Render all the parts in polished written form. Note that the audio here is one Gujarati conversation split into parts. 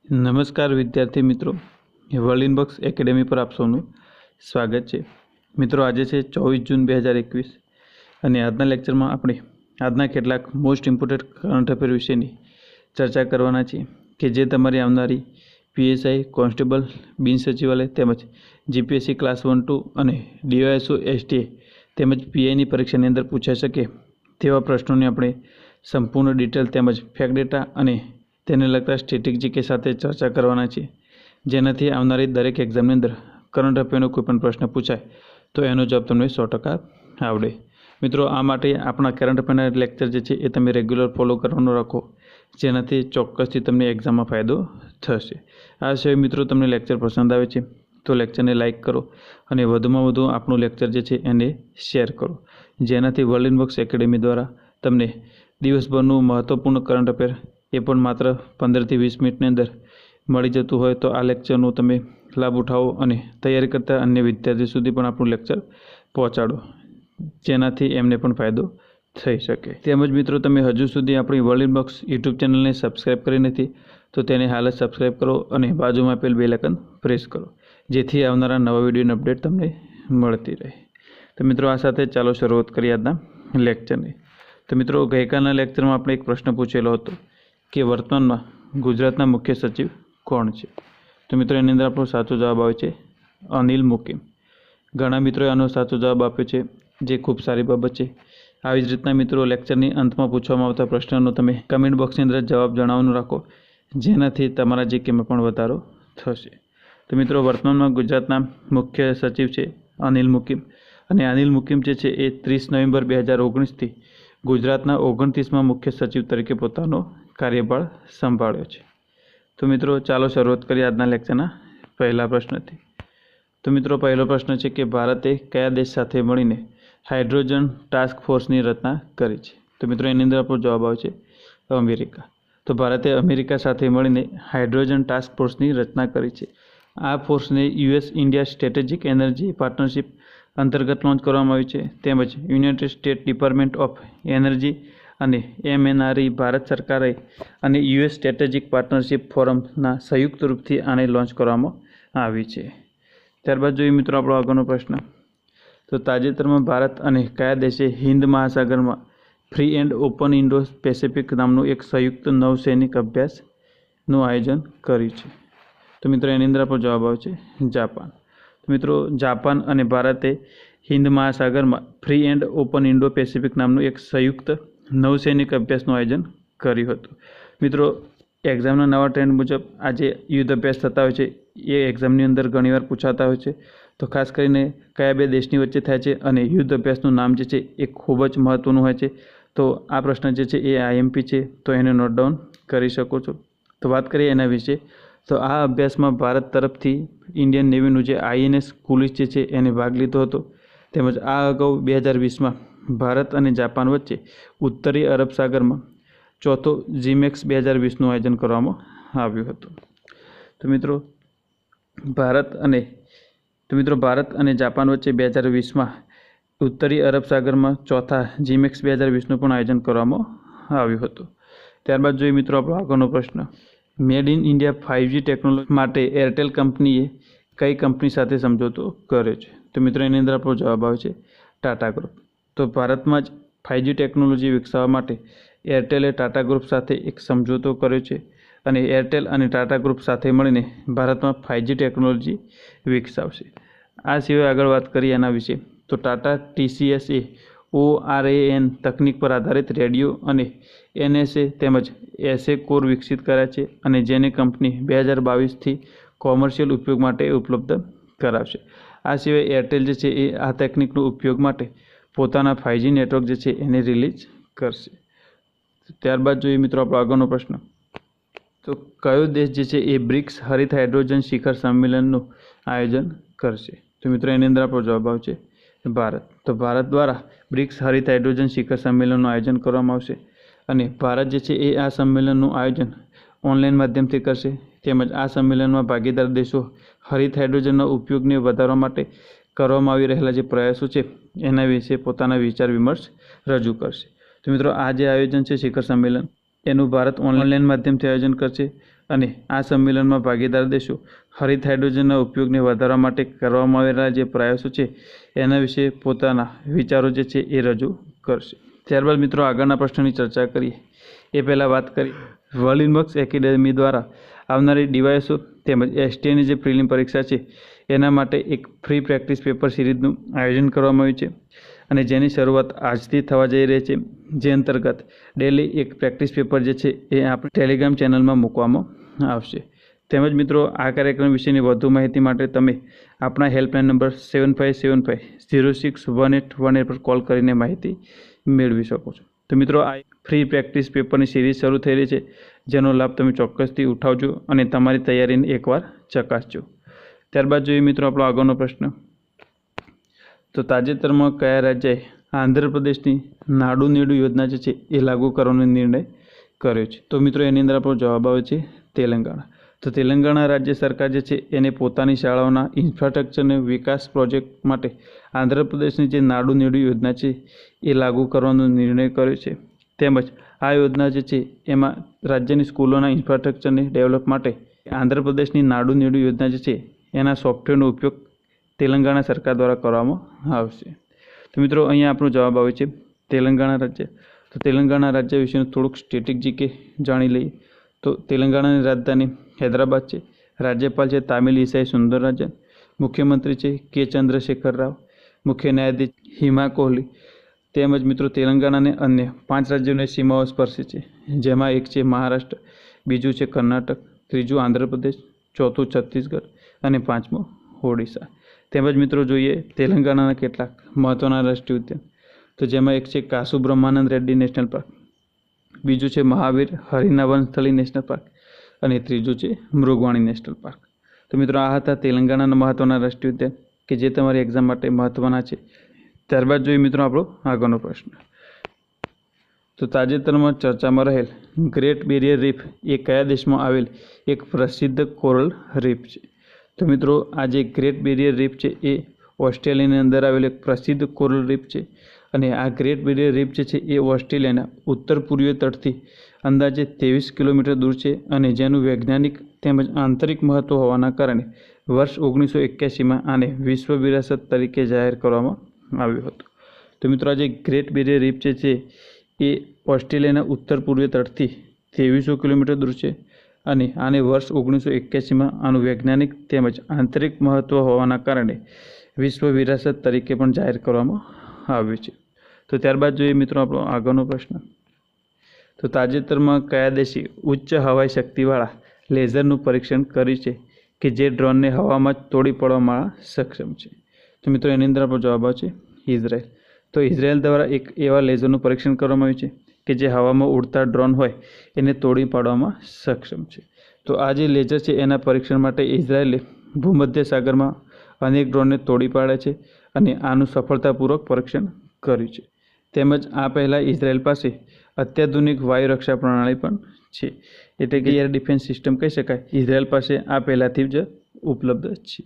નમસ્કાર વિદ્યાર્થી મિત્રો, વર્લ્ડ ઇનબોક્સ એકેડેમી પર આપ સૌનું સ્વાગત છે। મિત્રો, આજે છે 24 જૂન 2021 અને આજના લેક્ચરમાં આપણે આજના કેટલાક મોસ્ટ ઇમ્પોર્ટન્ટ કરંટ અફેર વિશેની ચર્ચા કરવાના છીએ કે જે તમારી આવનારી પીએસઆઈ, કોન્સ્ટેબલ, બિન સચિવાલય તેમજ જીપીએસસી ક્લાસ 1-2 અને ડીવાયએસઓ એસટીએ તેમજ પીઆઈની પરીક્ષાની અંદર પૂછાઈ શકે તેવા પ્રશ્નોની આપણે સંપૂર્ણ ડિટેલ તેમજ ફેક્ટ ડેટા અને તેને લગતા સ્ટેટિક જીકે સાથે ચર્ચા કરવાના છે, જેનાથી આવનારી દરેક એક્ઝામની અંદર કરંટ અફેરનો કોઈ પણ પ્રશ્ન પૂછાય તો એનો જવાબ તમને 100% આવડે। મિત્રો, આ માટે આપણા કરંટ અફેરના લેક્ચર જે છે એ તમે રેગ્યુલર ફોલો કરવાનું રાખો, જેનાથી ચોક્કસથી તમને એક્ઝામમાં ફાયદો થશે। આ સિવાય મિત્રો, તમને લેક્ચર પસંદ આવે છે તો લેક્ચરને લાઇક કરો અને વધુમાં વધુ આપણું લેક્ચર જે છે એને શેર કરો, જેનાથી વર્લ્ડ ઇનબોક્સ એકેડેમી દ્વારા તમને દિવસભરનું મહત્ત્વપૂર્ણ કરંટ અફેર એ પણ માત્ર 15 થી 20 મિનિટની અંદર મળી જતું હોય તો આ લેક્ચરનો તમે લાભ ઉઠાવો અને તૈયારી કરતા અન્ય વિદ્યાર્થી સુધી પણ આપણું લેક્ચર પહોંચાડો, જેનાથી એમને પણ ફાયદો થઈ શકે। તેમજ મિત્રો, તમે હજુ સુધી આપણી વર્લ્ડ ઇનબોક્સ યુટ્યુબ ચેનલને સબસ્ક્રાઈબ કરી નથી તો તેને હાલ જ સબસ્ક્રાઈબ કરો અને બાજુમાં આપેલ બેલ આઇકન પ્રેસ કરો, જેથી આવનારા નવા વિડીયોની અપડેટ તમને મળતી રહે। તો મિત્રો, આ સાથે ચાલો શરૂઆત કરીએ આજના લેક્ચરની। તો મિત્રો, ગઈકાલના લેક્ચરમાં આપણે એક પ્રશ્ન પૂછેલો હતો કે વર્તમાનમાં ગુજરાતના મુખ્ય સચિવ કોણ છે? તો મિત્રો, એની અંદર આપણો સાચો જવાબ આવે છે અનિલ મુકિમ। ઘણા મિત્રોએ આનો સાચો જવાબ આપ્યો છે, જે ખૂબ સારી બાબત છે। આવી જ રીતના મિત્રો, લેક્ચરની અંતમાં પૂછવામાં આવતા પ્રશ્નનો તમે કમેન્ટ બોક્સની અંદર જવાબ જણાવવાનું રાખો, જેનાથી તમારા જીકેમાં પણ વધારો થશે। તો મિત્રો, વર્તમાનમાં ગુજરાતના મુખ્ય સચિવ છે અનિલ મુકિમ, અને અનિલ મુકિમ જે છે એ 30 નવેમ્બર 2019થી ગુજરાતના 29મા મુખ્ય સચિવ તરીકે પોતાનો કાર્યભાર સંભાળ્યો છે। તો મિત્રો, ચાલો શરૂઆત કરીએ આજના લેક્ચરના પહેલા પ્રશ્નથી। તો મિત્રો, પહેલો પ્રશ્ન છે કે ભારતે કયા દેશ સાથે મળીને હાઇડ્રોજન ટાસ્ક ફોર્સની રચના કરી છે? તો મિત્રો, એની અંદર આપણો જવાબ આવે છે અમેરિકા। તો ભારતે અમેરિકા સાથે મળીને હાઇડ્રોજન ટાસ્ક ફોર્સની રચના કરી છે। આ ફોર્સને US India Strategic Energy Partnership અંતર્ગત લોન્ચ કરવામાં આવી છે, તેમજ United State Department of Energy અને MNRE ભારત સરકારે અને યુએસ સ્ટ્રેટેજિક પાર્ટનરશિપ ફોરમના સંયુક્ત રૂપથી આને લોન્ચ કરવામાં આવી છે। ત્યારબાદ જોઈએ મિત્રો આપણો આગળનો પ્રશ્ન। તો તાજેતરમાં ભારત અને કયા દેશે હિન્દ મહાસાગરમાં free and open Indo Pacific નામનું એક સંયુક્ત નૌસૈનિક અભ્યાસનું આયોજન કર્યું છે? તો મિત્રો, એની અંદર આપણો જવાબ આવે છે જાપાન। તો મિત્રો, જાપાન અને ભારતે હિન્દ મહાસાગરમાં free and open Indo Pacific નામનું એક સંયુક્ત નૌસૈનિક અભ્યાસનું આયોજન કર્યું હતું। મિત્રો, એક્ઝામના નવા ટ્રેન્ડ મુજબ આજે યુદ્ધ અભ્યાસ થતા હોય છે એ એક્ઝામની અંદર ઘણીવાર પૂછાતા હોય છે, તો ખાસ કરીને કયા બે દેશની વચ્ચે થાય છે અને યુદ્ધ અભ્યાસનું નામ જે છે એ ખૂબ જ મહત્ત્વનું હોય છે। તો આ પ્રશ્ન જે છે એ આઈએમપી છે, તો એને નોટ ડાઉન કરી શકો છો। તો વાત કરીએ એના વિશે, તો આ અભ્યાસમાં ભારત તરફથી ઇન્ડિયન નેવીનું જે INS કુલિશ જે છે એને ભાગ લીધો હતો, તેમજ આ અગાઉ 2020માં ભારત અને જાપાન વચ્ચે ઉત્તરી અરબ સાગરમાં ચોથો GMEX 2020નું આયોજન કરવામાં આવ્યું હતું। તો મિત્રો, ભારત અને જાપાન વચ્ચે 2020માં ઉત્તરી અરબ સાગરમાં ચોથા GMEX 2020નું પણ આયોજન કરવામાં આવ્યું હતું। ત્યારબાદ જોઈએ મિત્રો આપણો આગળનો પ્રશ્ન। Made in India 5G technology માટે એરટેલ કંપનીએ કઈ કંપની સાથે સમજૂતો કર્યો છે? તો મિત્રો, એની અંદર આપણો જવાબ આવે છે ટાટા ગ્રુપ। તો ભારતમાં જ 5G ટેકનોલોજી વિકસાવવા માટે એરટેલે ટાટા ગ્રુપ સાથે એક સમજૂતો કર્યો છે, અને એરટેલ અને ટાટા ગ્રુપ સાથે મળીને ભારતમાં 5G ટેકનોલોજી વિકસાવશે। આ સિવાય આગળ વાત કરીએ એના વિશે, તો ટાટા TCS એ ORAN તકનીક પર આધારિત રેડિયો અને NSA તેમજ SA કોર વિકસિત કર્યા છે, અને જેને કંપની 2022થી કોમર્શિયલ ઉપયોગ માટે ઉપલબ્ધ કરાવશે। આ સિવાય એરટેલ જે છે એ આ તકનીકનો ઉપયોગ માટે પોતાના 5G નેટવર્ક જે છે એને રિલીઝ કરશે। ત્યારબાદ જોઈએ મિત્રો આપણો આગળનો પ્રશ્ન। તો કયો દેશ જે છે એ બ્રિક્સ હરિત હાઇડ્રોજન શિખર સંમેલનનું આયોજન કરશે? તો મિત્રો, એની અંદર આપણો જવાબ આવે છે ભારત। તો ભારત દ્વારા બ્રિક્સ હરિત હાઇડ્રોજન શિખર સંમેલનનું આયોજન કરવામાં આવશે, અને ભારત જે છે એ આ સંમેલનનું આયોજન ઓનલાઈન માધ્યમથી કરશે, તેમજ આ સંમેલનમાં ભાગીદાર દેશો હરિત હાઇડ્રોજનના ઉપયોગને વધારવા માટે કરવામાં આવી રહેલા જે પ્રયાસો છે એના વિશે પોતાના વિચાર વિમર્શ રજૂ કરશે। તો મિત્રો, આ જે આયોજન છે શિખર સંમેલન, એનું ભારત ઓનલાઈન માધ્યમથી આયોજન કરશે, અને આ સંમેલનમાં ભાગીદાર દેશો હરિત હાઇડ્રોજનના ઉપયોગને વધારવા માટે કરવામાં આવેલા જે પ્રયાસો છે એના વિશે પોતાના વિચારો જે છે એ રજૂ કરશે। ત્યારબાદ મિત્રો આગળના પ્રશ્નની ચર્ચા કરીએ એ પહેલાં વાત કરી વર્લિનબક્સ એકેડેમી દ્વારા આવનારી ડીવાયએસઓ તેમજ એસટીએની જે પ્રિલિમ પરીક્ષા છે એના માટે એક ફ્રી પ્રેક્ટિસ પેપર સિરીઝનું આયોજન કરવામાં આવ્યું છે અને જેની શરૂઆત આજથી થવા જઈ રહી છે, જે અંતર્ગત ડેલી એક પ્રેક્ટિસ પેપર જે છે એ આપણે ટેલિગ્રામ ચેનલમાં મૂકવામાં આવશે। તેમજ મિત્રો આ કાર્યક્રમ વિશેની વધુ માહિતી માટે તમે આપણા હેલ્પલાઇન નંબર 7575061818 પર કોલ કરીને માહિતી મેળવી શકો છો। તો મિત્રો આ ફ્રી પ્રેક્ટિસ પેપરની સિરીઝ શરૂ થઈ રહી છે, જેનો લાભ તમે ચોક્કસથી ઉઠાવજો અને તમારી તૈયારીને એકવાર ચકાસજો। ત્યારબાદ જોઈએ મિત્રો આપણો આગળનો પ્રશ્ન, તો તાજેતરમાં કયા રાજ્યએ આંધ્રપ્રદેશની નાડુ નેડુ યોજના જે છે એ લાગુ કરવાનો નિર્ણય કર્યો છે? તો મિત્રો એની અંદર આપણો જવાબ આવે છે તેલંગાણા। તો તેલંગાણા રાજ્ય સરકાર જે છે એને પોતાની શાળાઓના ઇન્ફ્રાસ્ટ્રક્ચરને વિકાસ પ્રોજેક્ટ માટે આંધ્રપ્રદેશની જે નાડુ નેડુ યોજના છે એ લાગુ કરવાનો નિર્ણય કર્યો છે। તેમજ આ યોજના જે છે એમાં રાજ્યની સ્કૂલોના ઇન્ફ્રાસ્ટ્રક્ચરને ડેવલપ માટે આંધ્રપ્રદેશની નાડુ નેડુ યોજના જે છે એના સોફ્ટવેરનો ઉપયોગ તેલંગાણા સરકાર દ્વારા કરવામાં આવશે। તો મિત્રો અહીંયા આપણો જવાબ આવે છે તેલંગાણા રાજ્ય। તો તેલંગાણા રાજ્ય વિશેનું થોડુંક સ્ટેટિક જીકે જાણી લઈએ। તો તેલંગાણાની રાજધાની હૈદરાબાદ છે, રાજ્યપાલ છે તામિલિસાઈ સુંદરરાજન, મુખ્યમંત્રી છે કે ચંદ્રશેખર રાવ, મુખ્ય ન્યાયાધીશ હિમા કોહલી। તેમજ મિત્રો તેલંગાણાને અન્ય 5 રાજ્યોની સીમાઓ સ્પર્શે છે, જેમાં એક છે મહારાષ્ટ્ર, બીજું છે કર્ણાટક, ત્રીજું આંધ્રપ્રદેશ, ચોથું છત્તીસગઢ અને પાંચમું ઓડિશા। તેમજ મિત્રો જોઈએ તેલંગાણાના કેટલાક મહત્ત્વના રાષ્ટ્રીય ઉદ્યાન, તો જેમાં એક છે કાસુ બ્રહ્માનંદ રેડ્ડી નેશનલ પાર્ક, બીજું છે મહાવીર હરિના વનસ્થળી નેશનલ પાર્ક અને ત્રીજું છે મૃગવાણી નેશનલ પાર્ક। તો મિત્રો આ હતા તેલંગાણાના મહત્ત્વના રાષ્ટ્રીય ઉદ્યાન કે જે તમારી એક્ઝામ માટે મહત્ત્વના છે। ત્યારબાદ જોઈએ મિત્રો આપણો આગળનો પ્રશ્ન, તો તાજેતરમાં ચર્ચામાં રહેલ ગ્રેટ બેરિયર રીફ એ કયા દેશમાં આવેલ એક પ્રસિદ્ધ કોરલ રીફ છે? તો મિત્રો આ જે ગ્રેટ બેરિયર રીફ છે એ ઓસ્ટ્રેલિયાની અંદર આવેલ એક પ્રસિદ્ધ કોરલ રીફ છે અને આ ગ્રેટ બેરિયર રીફ જે છે એ ઓસ્ટ્રેલિયાના ઉત્તર પૂર્વીય તટથી અંદાજે 23 કિલોમીટર દૂર છે અને જેનું વૈજ્ઞાનિક તેમજ આંતરિક મહત્ત્વ હોવાના કારણે વર્ષ 1981માં આને વિશ્વ વિરાસત તરીકે જાહેર કરવામાં આવ્યું હતું। તો મિત્રો આ જે ગ્રેટ બેરિયર રીફ જે છે એ ઓસ્ટ્રેલિયાના ઉત્તર પૂર્વીય તટથી 2300 કિલોમીટર દૂર છે અને આને વર્ષ 1981માં આનું વૈજ્ઞાનિક તેમજ આંતરિક મહત્ત્વ હોવાના કારણે વિશ્વ વિરાસત તરીકે પણ જાહેર કરવામાં આવ્યું છે। તો ત્યારબાદ જોઈએ મિત્રો આપણો આગળનો પ્રશ્ન, તો તાજેતરમાં કયા દેશે ઉચ્ચ હવાઈ શક્તિવાળા લેઝરનું પરીક્ષણ કર્યું છે કે જે ડ્રોનને હવામાં જ તોડી પાડવામાં સક્ષમ છે? તો મિત્રો એની અંદર આપણો જવાબ આવશે ઇઝરાયલ। તો ઇઝરાયલ દ્વારા એક એવા લેઝરનું પરીક્ષણ કરવામાં આવ્યું છે કે જે હવામાં ઉડતા ડ્રોન હોય એને તોડી પાડવામાં સક્ષમ છે। તો આ જે લેઝર છે એના પરીક્ષણ માટે ઇઝરાયલે ભૂમધ્ય સાગરમાં અનેક ડ્રોનને તોડી પાડે છે અને આનું સફળતાપૂર્વક પરીક્ષણ કર્યું છે। તેમજ આ પહેલાં ઇઝરાયલ પાસે અત્યાધુનિક વાયુ રક્ષા પ્રણાલી પણ છે, એટલે કે એર ડિફેન્સ સિસ્ટમ કહી શકાય ઇઝરાયલ પાસે આ પહેલાંથી જ ઉપલબ્ધ છે।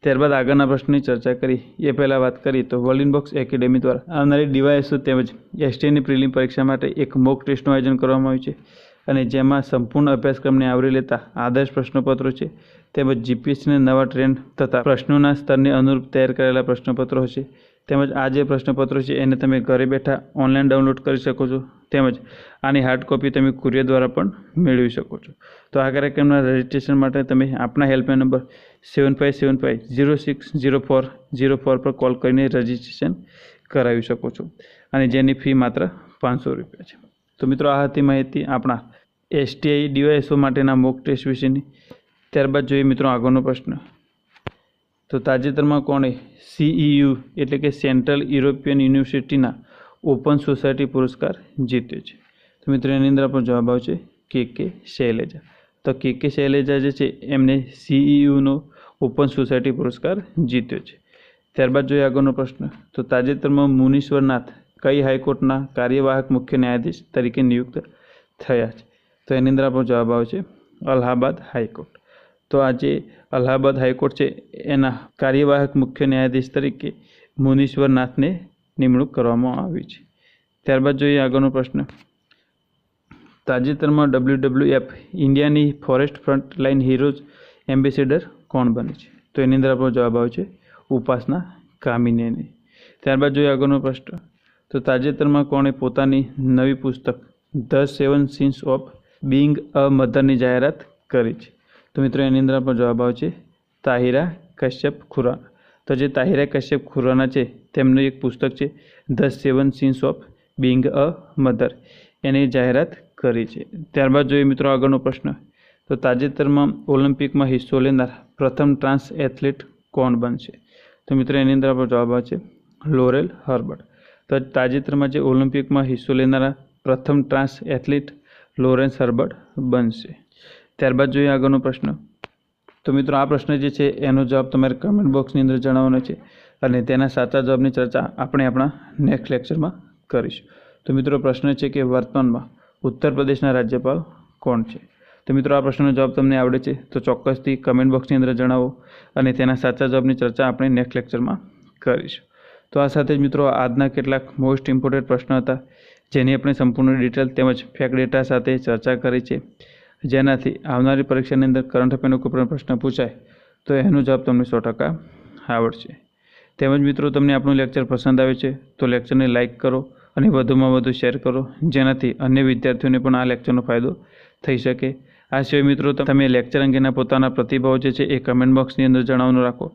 ત્યારબાદ આગળના પ્રશ્નની ચર્ચા કરી એ પહેલાં વાત કરીએ તો વર્લિનબક્સ એકેડેમી દ્વારા આવનારી ડીવાયએસઓ તેમજ એસટીએની પ્રિલિમ પરીક્ષા માટે એક મોક ટેસ્ટનું આયોજન કરવામાં આવ્યું છે અને જેમાં સંપૂર્ણ અભ્યાસક્રમને આવરી લેતા આદર્શ પ્રશ્નપત્રો છે તેમજ જીપીએસસીના નવા ટ્રેન્ડ તથા પ્રશ્નોના સ્તરને અનુરૂપ તૈયાર કરેલા પ્રશ્નપત્રો હશે। તેમજ આ જે પ્રશ્નપત્રો છે એને તમે ઘરે બેઠા ઓનલાઈન ડાઉનલોડ કરી શકો છો તેમજ આની હાર્ડ કોપી તમે કુરિયર દ્વારા પણ મેળવી શકો છો। તો આ કાર્યક્રમના રજિસ્ટ્રેશન માટે તમે આપણા હેલ્પલાઇન નંબર 7575060404 પર કોલ કરીને રજિસ્ટ્રેશન કરાવી શકો છો અને જેની ફી માત્ર 500 રૂપિયા છે। તો મિત્રો આ હતી માહિતી આપણા એસટીઆઈ ડીવાયએસઓ માટેના મોક ટેસ્ટ વિશેની। ત્યારબાદ જોઈએ મિત્રો આગળનો પ્રશ્ન, તો તાજેતરમાં કોણે CEU એટલે કે સેન્ટ્રલ યુરોપિયન યુનિવર્સિટીના ઓપન સોસાયટી પુરસ્કાર જીત્યો છે? તો મિત્રો એની અંદર આપણો જવાબ આવશે કે શૈલેજા। તો કે શૈલેજા જે છે એમને CEUનો ઓપન સોસાયટી પુરસ્કાર જીત્યો છે। ત્યારબાદ જોઈએ આગળનો પ્રશ્ન, તો તાજેતરમાં મુનીશ્વરનાથ કઈ હાઈકોર્ટના કાર્યવાહક મુખ્ય ન્યાયાધીશ તરીકે નિયુક્ત થયા છે? તો એની અંદર આપણો જવાબ આવે છે અલ્હાબાદ હાઈકોર્ટ। તો આ જે અલ્હાબાદ હાઈકોર્ટ છે એના કાર્યવાહક મુખ્ય ન્યાયાધીશ તરીકે મુનીશ્વરનાથને નિમણૂક કરવામાં આવી છે। ત્યારબાદ જોઈએ આગળનો પ્રશ્ન, તાજેતરમાં WWF ઇન્ડિયાની ફોરેસ્ટ ફ્રન્ટલાઇન હીરોઝ એમ્બેસેડર કોણ બને છે? તો એની અંદર આપણો જવાબ આવે છે ઉપાસના કામિનીને. ત્યારબાદ જોઈએ આગળનો પ્રશ્ન. તો તાજેતરમાં કોણે પોતાની નવી પુસ્તક ધ 7 સિન્સ ઓફ બીઇંગ અ મધરની જાહેરાત કરી છે? તો મિત્રો એની અંદર આપણો જવાબ આવે છે તાહિરા કશ્યપ ખુરાના. તો જે તાહિરા કશ્યપ ખુરાના છે તેમનું એક પુસ્તક છે the 7 sins of being a mother, એની જાહેરાત કરી છે. ત્યારબાદ જોઈએ મિત્રો આગળનો પ્રશ્ન. તો તાજેતરમાં ઓલિમ્પિકમાં હિસ્સો લેનાર પ્રથમ ટ્રાન્સ એથ્લીટ કોણ બનશે? તો મિત્રો એની અંદર આપણો જવાબ આવે છે લોરેલ હર્બર્ટ. તો તાજેતરમાં જે ઓલિમ્પિકમાં હિસ્સો લેનારા પ્રથમ ટ્રાન્સ એથ્લીટ લોરેન્સ હર્બર્ટ બનશે. ત્યારબાદ જોઈએ આગળનો પ્રશ્ન. તો મિત્રો આ પ્રશ્ન જે છે એનો જવાબ તમારે કમેન્ટ બોક્સની અંદર જણાવવાનો છે અને તેના સાચા જવાબની ચર્ચા આપણે આપણા નેક્સ્ટ લેક્ચરમાં કરીશું. તો મિત્રો પ્રશ્ન છે કે વર્તમાનમાં ઉત્તર પ્રદેશના રાજ્યપાલ કોણ છે? તો મિત્રો આ પ્રશ્નનો જવાબ તમને આવડે છે તો ચોક્કસથી કમેન્ટ બોક્સની અંદર જણાવો અને તેના સાચા જવાબની ચર્ચા આપણે નેક્સ્ટ લેક્ચરમાં કરીશું. તો આ સાથે જ મિત્રો આજના કેટલાક મોસ્ટ ઇમ્પોર્ટન્ટ પ્રશ્નો હતા જેની આપણે સંપૂર્ણ ડિટેલ તેમજ ફેક્ટ ડેટા સાથે ચર્ચા કરી છે, જેનાથી આવનારી પરીક્ષાની અંદર કરંટ અફેરનો કોઈ પણ પ્રશ્ન પૂછાય તો એનો જવાબ તમને 100% આવડશે. તેમજ મિત્રો તમને આપણું લેક્ચર પસંદ આવે છે તો લેક્ચરને લાઇક કરો અને વધુમાં વધુ શેર કરો, જેનાથી અન્ય વિદ્યાર્થીઓને પણ આ લેક્ચરનો ફાયદો થઈ શકે. આ સિવાય મિત્રો તમે લેક્ચર અંગેના પોતાના પ્રતિભાવો જે છે એ કમેન્ટ બોક્સની અંદર જણાવવાનું રાખો,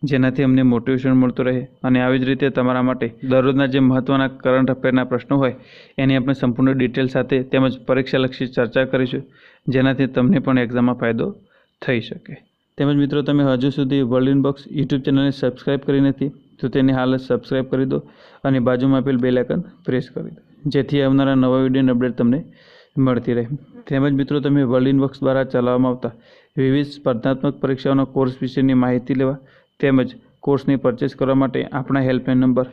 જેનાથી અમને મોટિવેશન મળતું રહે અને આવી જ રીતે તમારા માટે દરરોજના જે મહત્ત્વના કરંટ અફેરના પ્રશ્નો હોય એની આપણે સંપૂર્ણ ડિટેલ સાથે તેમજ પરીક્ષાલક્ષી ચર્ચા કરીશું, જેનાથી તમને પણ એક્ઝામમાં ફાયદો થઈ શકે. તેમજ મિત્રો તમે હજુ સુધી વર્લ્ડ ઇનબોક્સ યુટ્યુબ ચેનલને સબસ્ક્રાઇબ કરી નથી તો તેને હાલ જ સબસ્ક્રાઇબ કરી દો અને બાજુમાં આપેલ બેલ આઇકન પ્રેસ કરી દો, જેથી આવનારા નવા વિડીયોની અપડેટ તમને મળતી રહે. તેમજ મિત્રો તમે વર્લ્ડ ઇનબોક્સ દ્વારા ચલાવવામાં આવતા વિવિધ સ્પર્ધાત્મક પરીક્ષાઓના કોર્સ વિશેની માહિતી લેવા તેમજ કોર્સની પરચેસ કરવા માટે આપણા હેલ્પલાઇન નંબર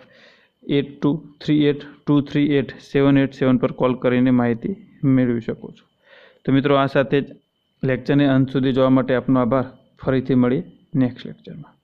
8238238787 પર કોલ કરીને માહિતી મેળવી શકો છો. તો મિત્રો આ સાથે જ લેક્ચરને અંત સુધી જોવા માટે આપનો આભાર. ફરીથી મળીએ નેક્સ્ટ લેક્ચરમાં.